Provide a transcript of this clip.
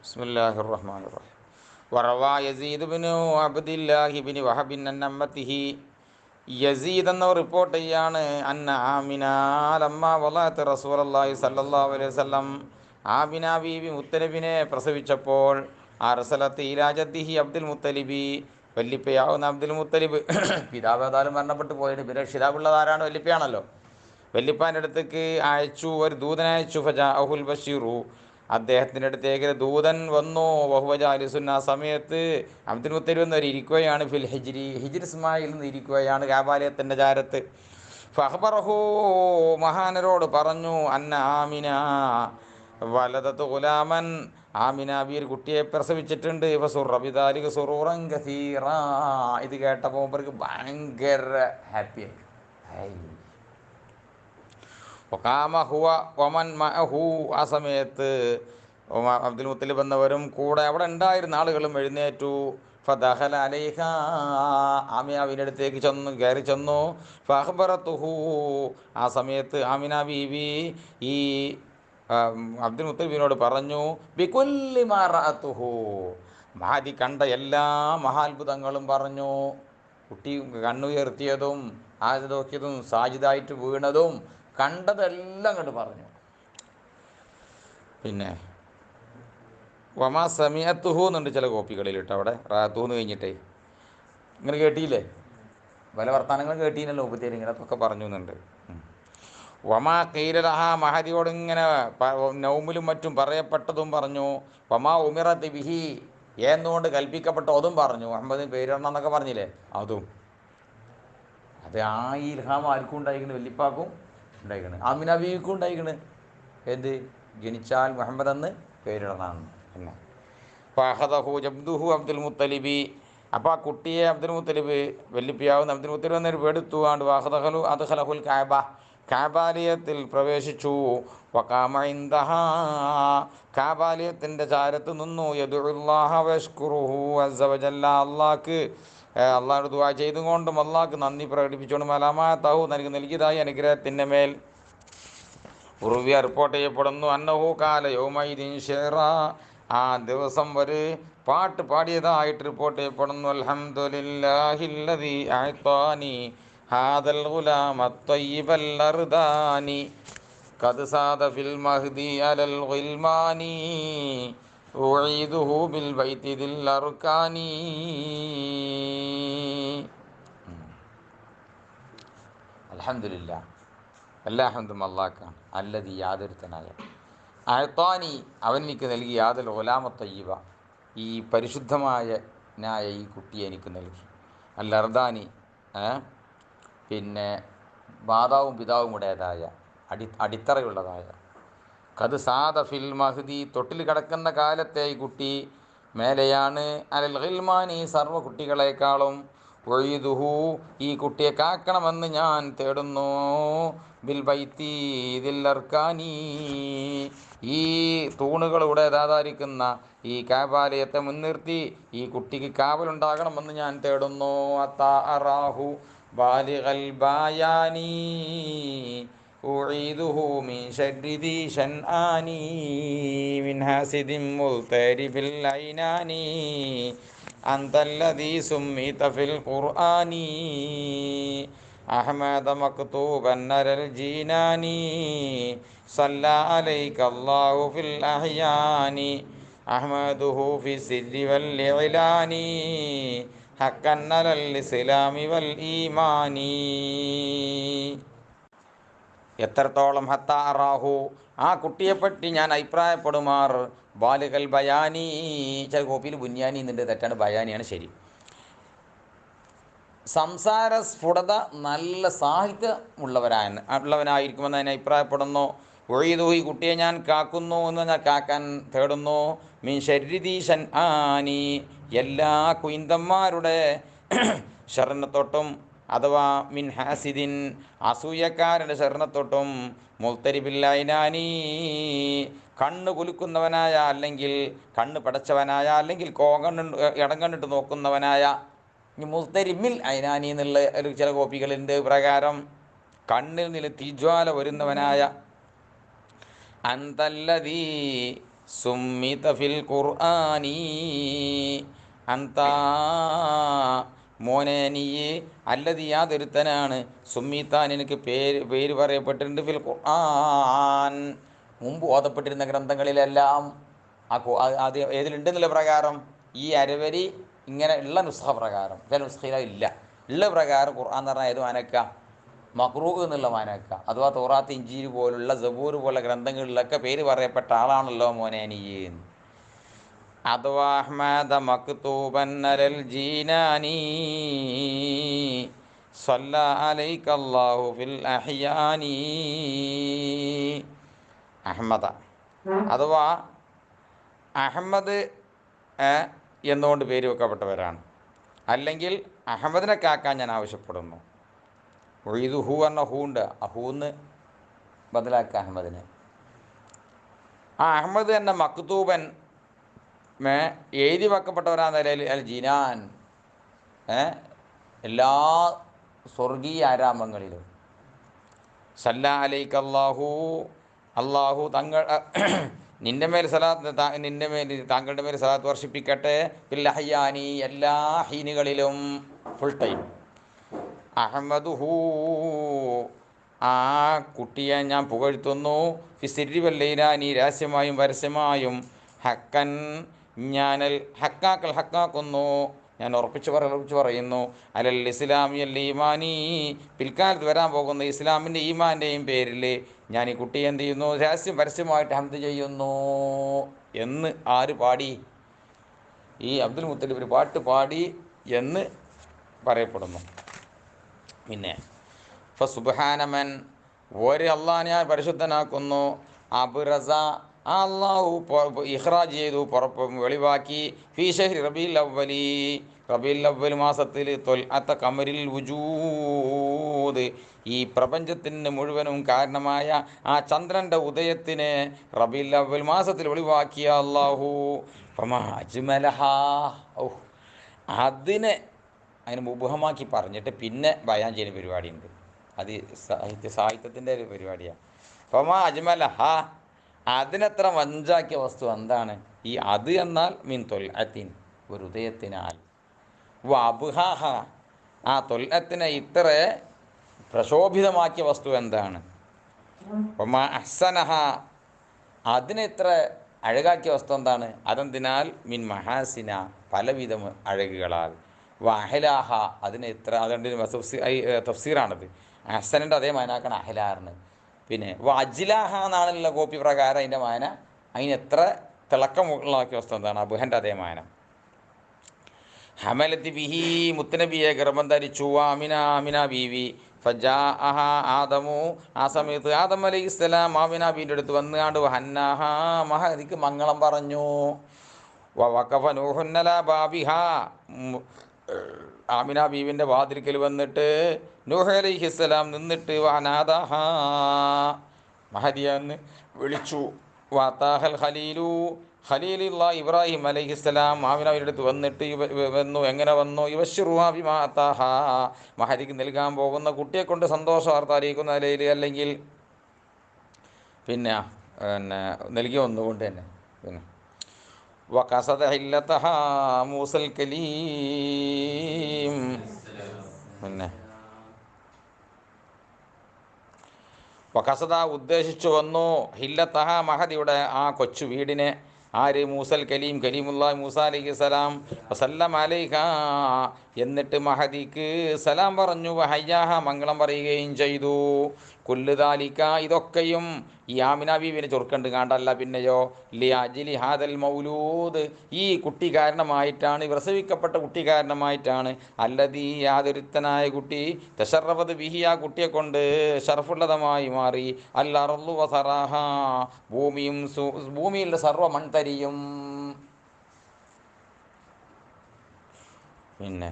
ബിസ്മില്ലാഹിർ റഹ്മാനിർ റഹീം. വറവാ യസീദ് ഇബ്നു അബ്ദില്ലാഹി ഇബ്നു വഹബ് അൻ അമ്മത്തിഹി. യസീദ് എന്ന റിപ്പോർട്ട് ചെയ്യാണ് അന്ന ആമിന ലമ്മ വളഅത്ത് റസൂലുള്ളാഹി സ്വല്ലല്ലാഹു അലൈഹി വസല്ലം, ആമിന ബീവി മുത്തലിബിനെ പ്രസവിച്ചപ്പോൾ അർസലത്ത് ഇലാ ജദ്ദിഹി അബ്ദുൽ മുത്തലിബി, വല്ലിപ്പയാവുന്ന അബ്ദുൽ മുത്തലിബ് പിതാവ് ഏതായാലും മരണപ്പെട്ടു പോയിട്ട് പിന്നെ രക്ഷിതാവുള്ളതാരാണ്? വല്ലിപ്പയാണല്ലോ. വല്ലിപ്പാൻ്റെ അടുത്തേക്ക് അയച്ചു, ഒരു ദൂതനയച്ചു. ഫജാഅഹുൽ ബഷീറു, അദ്ദേഹത്തിൻ്റെ അടുത്തേക്ക് ദൂതൻ വന്നു. വഹുവജാലിസുൻ, ആ സമയത്ത് അബ്ദുൽ മുത്തലിബ് എന്നവർ ഇരിക്കുകയാണ്. ഫിൽ ഹിജ്രി, ഹിജ്ർ ഇസ്മായിൽ നിന്ന് ഇരിക്കുകയാണ് കാബാലയത്തിൻ്റെ ചാരത്ത്. ഫഹ്ബറഹു, മഹാനരോട് പറഞ്ഞു, അന്ന ആമിന വലദത്ത് ഗുലാമൻ, ആമിന ബി ഒരു കുട്ടിയെ പ്രസവിച്ചിട്ടുണ്ട്. ഫസുറ ബിദാലിക സുറൂറൻ കസീറ, ഇത് കേട്ടപ്പോൾ അവർക്ക് ഭയങ്കര ഹാപ്പിയായി. ഒക്കാമ ഹുവ ഒമൻ മഅഹു, ആ സമയത്ത് അബ്ദുൽ മുത്തലിബ് എന്നവരും കൂടെ അവിടെ ഉണ്ടായിരുന്ന ആളുകളും എഴുന്നേറ്റു. ഫദഖല അലൈഹ, ആമിനാവിൻ്റെ അടുത്തേക്ക് കയറി ചെന്നു. ഫഅഖ്ബറതുഹു, ആ സമയത്ത് ആമിന ബീവി ഈ അബ്ദുൽ മുത്തലിബിനോട് പറഞ്ഞു, ബികുല്ലി മാ റഅതുഹു, മഹദി കണ്ട എല്ലാ മഹാത്ഭുതങ്ങളും പറഞ്ഞു. കുട്ടി കണ്ണുയർത്തിയതും ആയത് നോക്കിയതും സാജിദായിട്ട് വീണതും കണ്ടതെല്ലാം കണ്ട് പറഞ്ഞു. പിന്നെ വമാ സമയത്തുഹു എന്നുണ്ട് ചില കോപ്പികളിലിട്ട്, അവിടെ റാത്തുന്ന് കഴിഞ്ഞിട്ടേ ഇങ്ങനെ കേട്ടിയില്ലേ, പല വർത്തമാനങ്ങൾ കേട്ടീനല്ലോ ഉപത്തേരി, ഇങ്ങനത്തൊക്കെ പറഞ്ഞു എന്നുണ്ട്. വമാ കീലലഹ, മഹദിയോട് ഇങ്ങനെ നൗമിലും മറ്റും പറയപ്പെട്ടതും പറഞ്ഞു. വമാ ഉമിറത്ത് ബിഹി, എന്നുകൊണ്ട് കൽപ്പിക്കപ്പെട്ട അതും പറഞ്ഞു. മുഹമ്മദിന് പേരിടണം എന്നൊക്കെ പറഞ്ഞില്ലേ, അതും. അത് ആ ഇൽഹാം ആർക്കും ഉണ്ടായിക്കണ്? വല്ലിപ്പാക്കും ഉണ്ടായിക്കണ്, ആമിന ബീവിക്കും ഉണ്ടായിക്കണ്. എന്ത്? ജനിച്ചാൽ മുഹമ്മദ് എന്ന് പേരിടണം. പിന്നെ ഫഅഖദഹു ജബ്ദുഹു അബ്ദുൽ മുത്തലിബി, അപ്പോൾ ആ കുട്ടിയെ അബ്ദുൽ മുത്തലിബ്, വല്ലിപ്പിയാവുന്ന അബ്ദുൽ മുത്തലിബ് എന്നൊരു പേടുത്തുവാണ്ട് വാഹദഹലു അദ്ഖലഹുൽ കഅബ, കഅബാലയത്തിൽ പ്രവേശിച്ചു. വഖാമ ഇൻദഹാ, കഅബാലയത്തിൻ്റെ ചാരത്ത് നിന്നു. യദുഉല്ലാഹ വയഷ്കുറുഹു അസ്സ വജല്ല, അള്ളാഹുടെ ദുആ ചെയ്തുകൊണ്ടും അള്ളാഹ്ക്ക് നന്ദി പ്രകടിപ്പിച്ചുകൊണ്ടും അലാമാതഹു, നൽകി നൽകിയതായി അനുഗ്രഹത്തിൻ്റെ മേൽ. ഉറുവിയ റിപ്പോർട്ട് ചെയ്യപ്പെടുന്നു, അന്നഹു കാല യൗമൈദിൻ ഷിഅറ, ആ ദിവസം ഒരു പാട്ട് പാടിയതായിട്ട് റിപ്പോർട്ട് ചെയ്യപ്പെടുന്നു. അൽഹംദുലില്ലാഹില്ലദീ അഅതാനി ഹാദൽ ഗുലാമ ത്വയ്യിബൽ അർദാനി ഖദ് സാദ ഫിൽ മഹ്ദി അലൽ ഗിൽമാനി ഉഈദുഹു ബിൽ ബൈതി ദിൽ അർകാനി. അൽഹംദുലില്ലാ, എല്ലാ ഹംദും അല്ലാഹ്ക്കാണ്. അല്ലദീ, യാതൊരുത്തനായ, അഅതാനി, അവൻ എനിക്ക് നൽകി, യാദൽ ഗുലാമ ത്വയ്യിബ, ഈ പരിശുദ്ധമായ ഈ കുട്ടിയെ എനിക്ക് നൽകി. അൽ അർദാനി, പിന്നെ മാതാവും പിതാവും ഉടേതായ അടിത്തറയുള്ളതായ. ഖദ് സാദ ഫിൽ മഹ്ദി, തൊട്ടിൽ കിടക്കുന്ന കാലത്തെ ഈ കുട്ടി മേലെയാണ്. അലൽ ഗിൽമാനി, സർവ്വ കുട്ടികളെക്കാളും. ഒഴുതുഹു, ഈ കുട്ടിയെ കാക്കണമെന്ന് ഞാൻ തേടുന്നു. ബിൽ ബൈത്തി ദിൽ അർക്കാനി, ഈ തൂണുകളുടെ ദാതാരിക്കുന്ന ഈ കാബാലയത്തെ മുൻനിർത്തി ഈ കുട്ടിക്ക് കാവലുണ്ടാകണമെന്ന് ഞാൻ തേടുന്നു. അത്താ അറാഹു ബാലിഗൽ ബായാനി ഉഈദുഹു മിൻ ശർരി ദീ ശൻആനി മിൻ ഹാസിദിൻ മുൽതരിബിൽ ഐനാനി അന്തല്ലദീ സുമ്മീത ഫിൽ ഖുർആനി അഹ്മദ മക്തൂബൻ അലൽ ജീനാനി സല്ലാ അലൈക അല്ലാഹു ഫിൽ അഹ്യാനി അഹ്മദുഹു ഫി സിരി വൽ ഇഅ്ലാനി ഹഖൻ അലൽ ഇസ്ലാമി വൽ ഈമാനി. എത്രത്തോളം? ഹത്താ അറാഹു, ആ കുട്ടിയെപ്പറ്റി ഞാൻ അഭിപ്രായപ്പെടുമാർ. ബാലികൽ ബയാനി, ചില കോപ്പിയിൽ ബുന്യാനി എന്നുണ്ട്, തെറ്റാണ്, ബയാനിയാണ് ശരി. സംസാര സ്ഫുടത, നല്ല സാഹിത്യമുള്ളവനായിരിക്കുമെന്ന് അതിനെ അഭിപ്രായപ്പെടുന്നു. ഒഴിതു, ഈ കുട്ടിയെ ഞാൻ കാക്കുന്നു എന്ന് ഞാൻ കാക്കാൻ തേടുന്നു. മീൻ ശരീദി ശൻആനി, എല്ലാ കുയിന്തന്മാരുടെ ശരണത്തൊട്ടും, അഥവാ മിൻ ഹാസിദിൻ, അസൂയക്കാരൻ്റെ ശരണത്തൊട്ടും, മുൽത്തരിബില്ലൈനാനി, കണ്ണ് കുലുക്കുന്നവനായ, അല്ലെങ്കിൽ കണ്ണ് പടച്ചവനായ, അല്ലെങ്കിൽ ഇടം കണ്ടിട്ട് നോക്കുന്നവനായ. മുസ്തരിമിൽ ഐനാനി എന്നുള്ള ഒരു ചില കോപ്പികളുണ്ട് പ്രകാരം കണ്ണിൽ നിന്ന് തീജ്വാല വരുന്നവനായ. അന്തല്ലതീ സുമ്മിത ഫിൽ ഖുർആനി അന്ത മോനെ നീ അല്ലതി യാതൊരുത്തനാണ് സുമ്മിത്താൻ എനിക്ക് പേര് പറയപ്പെട്ടിട്ടുണ്ട് ഫിൽ ഖുർആൻ മുമ്പ് ഓതപ്പെട്ടിരുന്ന ഗ്രന്ഥങ്ങളിലെല്ലാം അത് ഏതിലുണ്ടെന്നുള്ള പ്രകാരം ഈ അരവരി ഇങ്ങനെ ഉള്ള നുസ്ഖ പ്രകാരം ചില നുസ്ഖയില ഇല്ല ഉള്ള പ്രകാരം ഖുർആൻ എന്ന് പറഞ്ഞാൽ ഏത് മാനക്ക മഖ്റൂ എന്നുള്ള മാനക്ക അഥവാ തൗറാത്ത് ഇഞ്ചീൽ പോലുള്ള സബൂർ പോലുള്ള ഗ്രന്ഥങ്ങളിലൊക്കെ പേര് പറയപ്പെട്ട ആളാണല്ലോ മോനെ നീ. അഥവാ അഹ്മദ മക്തൂബൻ അലൽ ജീനാനി സല്ല അലൈക അല്ലാഹു ഫിൽ അഹ്യാനി. അഹ്മദ അഥവാ അഹമ്മദ് എന്നുകൊണ്ട് പേര് വെക്കപ്പെട്ടവരാണ്, അല്ലെങ്കിൽ അഹമ്മദിനെ കാക്കാൻ ഞാൻ ആവശ്യപ്പെടുന്നു. ഇത് ഹൂ എന്ന ഹൂ ഉണ്ട്, ആ ഹൂന്ന് ബദലാക്കുക അഹമ്മദിനെ. ആ അഹമ്മദ് എന്ന മക്തൂബൻ എഴുതി വെക്കപ്പെട്ടവരാ നിലയിൽ അൽ ജിനാൻ എല്ലാ സ്വർഗീയ ആരാമങ്ങളിലും. സല്ല അലൈക അല്ലാഹു അള്ളാഹു നിന്റെ മേൽ സലാത്ത് താങ്കളുടെ മേൽ സലാത്ത് വർഷിപ്പിക്കട്ടെ ഫിൽ അഹ്യാനി എല്ലാ ഹീനുകളിലും ഫുൾ ടൈം. അഹമ്മദുഹു ആ കുട്ടിയെ ഞാൻ പുകഴ്ത്തുന്നു ഫിസിരി വല്ലൈലാനി രഹസ്യമായും പരസ്യമായും ഹക്കൻ ഞാനൽ ഹക്കാക്കുന്നു ഞാൻ ഉറപ്പിച്ച് പറയുന്നു അലൽ ഇസ്ലാമി അൽ ഈമാനി പിൽക്കാലത്ത് വരാൻ പോകുന്ന ഇസ്ലാമിൻ്റെ ഈമാൻ്റെയും പേരിൽ ഞാൻ ഈ കുട്ടിയെ എന്ത് ചെയ്യുന്നു പരസ്യമായിട്ട് ഹംദ് ചെയ്യുന്നു എന്ന് ആര് പാടി? ഈ അബ്ദുൽ മുത്തലിബ് ഒരു പാട്ട് പാടി എന്ന് പറയപ്പെടുന്നു. പിന്നെ ഫസുബ്ഹാനമൻ ഒരു അള്ളാഹ് ഞാൻ പരിശുദ്ധനാക്കുന്നു അബ്റസ ആ അള്ളാഹു ഇഖ്റാജ് ചെയ്തു വെളിവാക്കി ഫീ ഷഹ്രി റബീഉൽ അവ്വൽ മാസത്തിൽ തൊൽഅത്ത ഖമരിൽ വുജൂദ് ഈ പ്രപഞ്ചത്തിന് മുഴുവനും കാരണമായ ആ ചന്ദ്രൻ്റെ ഉദയത്തിന് റബീഉൽ അവ്വൽ മാസത്തിൽ വെളിവാക്കിയ അള്ളാഹു ഫമാ അജ്മലഹാ അതിനെ മുബഹമാക്കി പറഞ്ഞിട്ട് പിന്നെ ബയാൻ ചെയ്യുന്ന പരിപാടിയുണ്ട്. അത് സാഹിത്യത്തിൻ്റെ ഒരു പരിപാടിയാണ്. ഫമാ അജ്മലഹ അതിനെത്ര വഞ്ചാക്കിയ വസ്തു എന്താണ്? ഈ അത് എന്നാൽ മിൻ തൊൽഅത്തിൻ ഒരു ഉദയത്തിനാൽ, അബ്ഹാഹ ആ തൊൽഅത്തിനെ ഇത്ര പ്രശോഭിതമാക്കിയ വസ്തു എന്താണ്? ഫമാ അഹ്സനഹ അതിനെ ഇത്ര അഴകാക്കിയ വസ്തു എന്താണ്? അതെന്തിനാൽ മിൻ മഹാസിന പലവിധം അഴകുകളാൽ, അഹലാഹ അതിനെ ഇത്ര അതുകൊണ്ട് തഫ്സീറാണത്. അഹ്സനിൻ്റെ അതേ മാനാക്കാണ് അഹലാറിന്. പിന്നെ അജ്ലാഹ എന്നാണുള്ള കോപ്പി പ്രകാരം അതിൻ്റെ മാന അതിന് എത്ര തിളക്കമുള്ളാക്കിയ വസ്തു എന്താണ്? അബുഹൻ്റെ അതേ മാന. ഹമലത്തി ബിഹി മുത്തനബിയെ ഗർഭം ധരിച്ചു ആമിന ബീവി ഫജാഅഹ ആദമു ആ സമയത്ത് ആദം അലൈഹിസ്സലാം ആമിന ബീവിൻ്റെ അടുത്ത് വന്നുകാണ്ട് ഹന്നാഹ മഹദിക്ക് മംഗളം പറഞ്ഞു. വഖഫ നൂഹുൻ അലാ ബാബിഹാ ആമിന ബീവിൻ്റെ വാതിൽക്കൽ വന്നിട്ട് നൂഹ് അലൈഹിസ്സലാം നിന്നിട്ട് വനാദഹ മഹദിയെന്ന് വിളിച്ചു. വാതാഹൽ ഖലീലുള്ള ഇബ്രാഹിം അലൈഹിസ്സലാം ആമിനയുടെ അടുത്ത് വന്നിട്ട് എങ്ങനെ വന്നു? ഇവശിറുവാബിമാതാഹ മഹദിക്ക് നൽകാൻ പോകുന്ന കുട്ടിയെ കൊണ്ട് സന്തോഷ വാർത്ത അറിയിക്കുന്ന നിലയിൽ, അല്ലെങ്കിൽ പിന്നെ നൽകി വന്നുകൊണ്ട് തന്നെ. പിന്നെ വഖസദ ഹില്ലതഹ മൂസൽ കലീം പിന്നെ വഖസദ ഉദ്ദേശിച്ചു വന്നു ഹില്ലതഹ മഹദിയുടെ ആ കൊച്ചു വീടിനെ. ആര്? മൂസൽ കലീമുല്ലാഹി മൂസ അലൈഹിസ്സലാം. വസല്ലം അലൈഹ എന്നിട്ട് മഹദിക്ക് സലാം പറഞ്ഞു. വഹയ്യാഹ മംഗളം പറയുകയും ചെയ്തു. കുല്ലുദാലിക ഇതൊക്കെയും ഈ ആമിന ബീവിനെ ചൊർക്കണ്ട് കാണ്ടല്ല, പിന്നെയോ ലിഅജ്ലി ഹാദൽ മൗലൂദ് ഈ കുട്ടി കാരണമായിട്ടാണ്, പ്രസവിക്കപ്പെട്ട കുട്ടി കാരണമായിട്ടാണ്. അല്ലദീ യാതൊരുത്തനായ കുട്ടി തശറഫത് ബിഹി ആ കുട്ടിയെ കൊണ്ട് ഷറഫുള്ളതമായി മാറി. അൽഅർളു വസറാഹ ഭൂമിയിലെ സർവ്വ മൺതരിയും. പിന്നെ